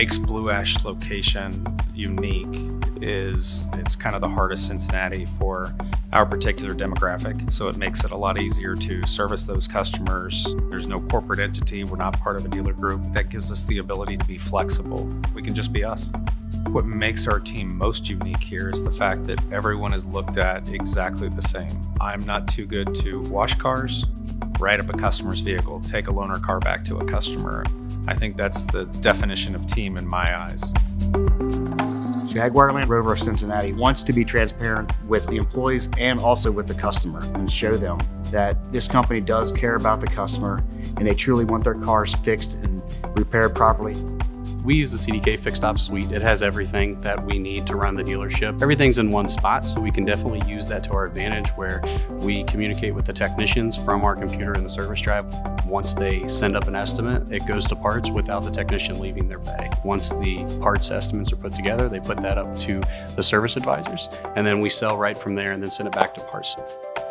makes Blue Ash location unique is it's kind of the heart of Cincinnati for our particular demographic. So it makes it a lot easier to service those customers. There's no corporate entity. We're not part of a dealer group. That gives us the ability to be flexible. We can just be us. What makes our team most unique here is the fact that everyone is looked at exactly the same. I'm not too good to wash cars, write up a customer's vehicle, take a loaner car back to a customer. I think that's the definition of team in my eyes. Jaguar Land Rover Cincinnati wants to be transparent with the employees and also with the customer and show them that this company does care about the customer and they truly want their cars fixed and repaired properly. We use the CDK Fixed Ops Suite. It has everything that we need to run the dealership. Everything's in one spot, so we can definitely use that to our advantage where we communicate with the technicians from our computer in the service drive. Once they send up an estimate, it goes to parts without the technician leaving their bay. Once the parts estimates are put together, they put that up to the service advisors, and then we sell right from there and then send it back to parts.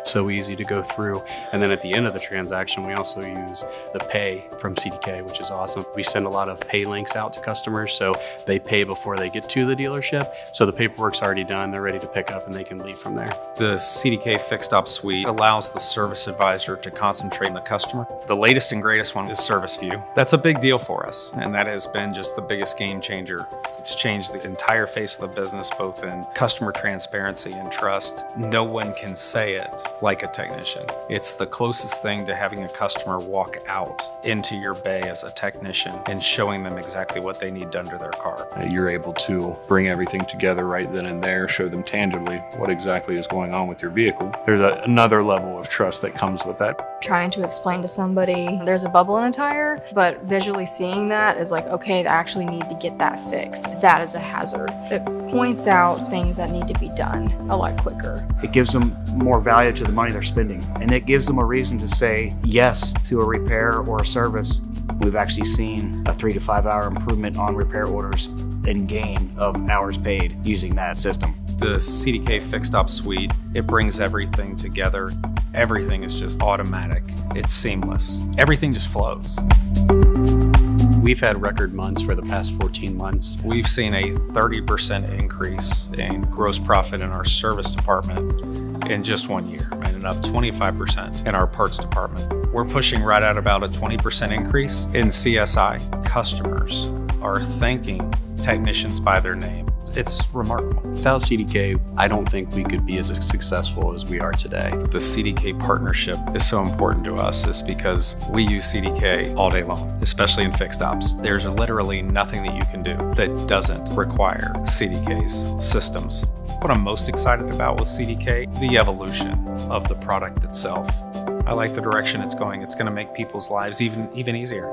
So easy to go through. And then at the end of the transaction, we also use the pay from CDK, which is awesome. We send a lot of pay links out to customers, so they pay before they get to the dealership. So the paperwork's already done, they're ready to pick up and they can leave from there. The CDK Fixed Ops Suite allows the service advisor to concentrate on the customer. The latest and greatest one is Service View. That's a big deal for us, and that has been just the biggest game changer. It's changed the entire face of the business, both in customer transparency and trust. No one can say it like a technician. It's the closest thing to having a customer walk out into your bay as a technician and showing them exactly what they need done to their car. You're able to bring everything together right then and there, show them tangibly what exactly is going on with your vehicle. There's another level of trust that comes with that. Trying to explain to somebody there's a bubble in a tire, but visually seeing that is like, okay, they actually need to get that fixed. That is a hazard. It points out things that need to be done a lot quicker. It gives them more value to the money they're spending, and it gives them a reason to say yes to a repair or a service. We've actually seen a 3 to 5 hour improvement on repair orders and gain of hours paid using that system. The CDK Fixed Ops Suite, it brings everything together. Everything is just automatic. It's seamless. Everything just flows. We've had record months for the past 14 months. We've seen a 30% increase in gross profit in our service department in just 1 year, and up 25% in our parts department. We're pushing right at about a 20% increase in CSI. Customers are thanking technicians by their name. It's remarkable. Without CDK, I don't think we could be as successful as we are today. The CDK partnership is so important to us is because we use CDK all day long, especially in fixed ops. There's literally nothing that you can do that doesn't require CDK's systems. What I'm most excited about with CDK, the evolution of the product itself. I like the direction it's going. It's going to make people's lives even easier.